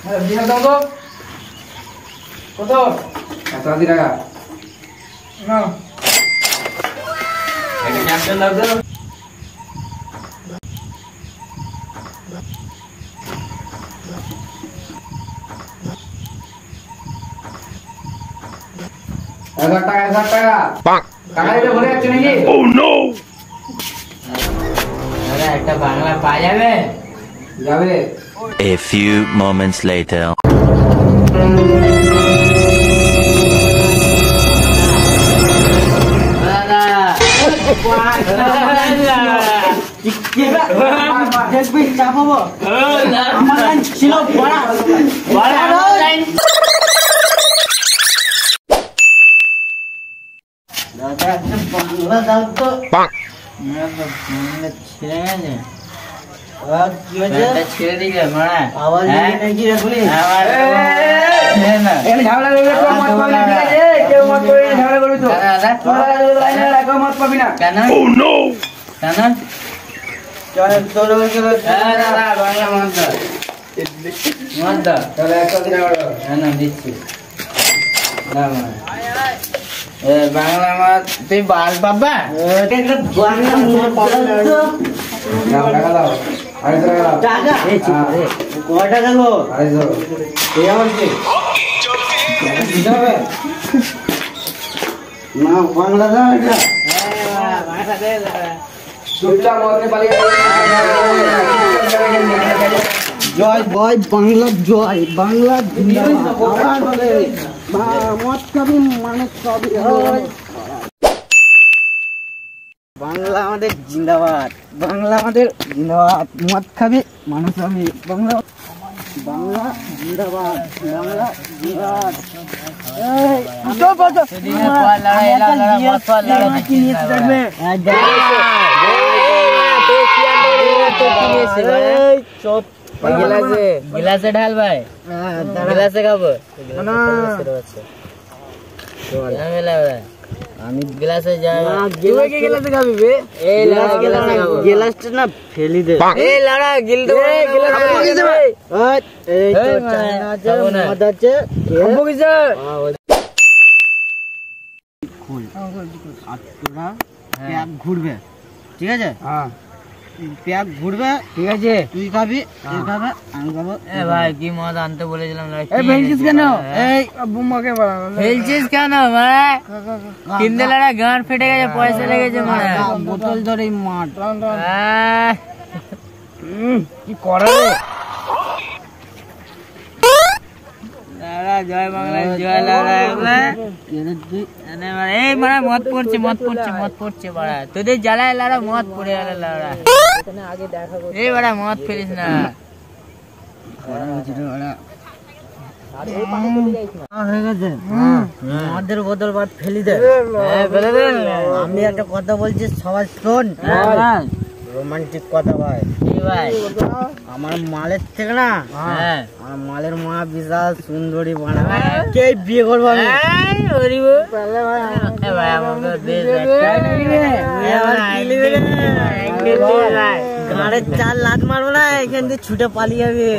বিয়ার দাও তো কত 180 টাকা না এটা ক্যান্সেল দাও তো $1000 টাকা এটা ভরে যাচ্ছে নাকি ও নো আরে একটা বাংলা পাওয়া যাবে যাবে A few moments later ছেড়ে দিবে বাংলা মাছ তুই বাল বাবা জয় বয় বাংলা জয় বাংলা মদ খাবি মানুষ খাবি বাংলা আমাদের জিন্দাবাদ বাংলা আমাদের জিন্দাবাদ মদ খাবি মানুষ খাবি বাংলা বাংলা জিন্দাবাদ বাংলা জিন্দাবাদ गिलासे ढाल भाई गिलासे खाबो আমি গ্লাসে যাই তুই কি গ্লাসে খাবি বে এই লাড়া গ্লাসে খাবো গ্লাসটা না ফেলি দে এই লাড়া গিল দে গ্লাস খাবো কি দে এই তো চায়না আছে মদ আছে খাবো কি দে খুল আটটা প্যাক ঘুরবে ঠিক আছে হ্যাঁ প্যাক ঘুরবে ঠিক আছে তুই খাবি তুই খাবে আমি খাবো এ ভাই কি মদ আনতে বলেছিলাম না এই ফেলছিস কেন এই বুম্মাকে বলা ফেলছিস কেন মানে কিনতে লাড়া গান ফেটে গেছে পয়সা লেগেছে মানে বোতল ধরেই মার কি করে লাড়া জয় বাংলা জয় লাড়া এই মানে মদ পড়ছে বাড়া তোদের জ্বালায় লাড়া মদ পড়ে গেল লাড়া এই বাড়া মদ ফেলিস না মদের বোতল বাদ ফেলি দে আমি একটা কথা বলছি সবাই শোন রোমান্টিক কথা ভাই আমার মালের থেকে না আমার মালের মা বিশাল সুন্দরী বানা কে বিয়ে করবো গাড়ির চার লাত মারবো না এখান থেকে ছুটে পালিয়ে যাবে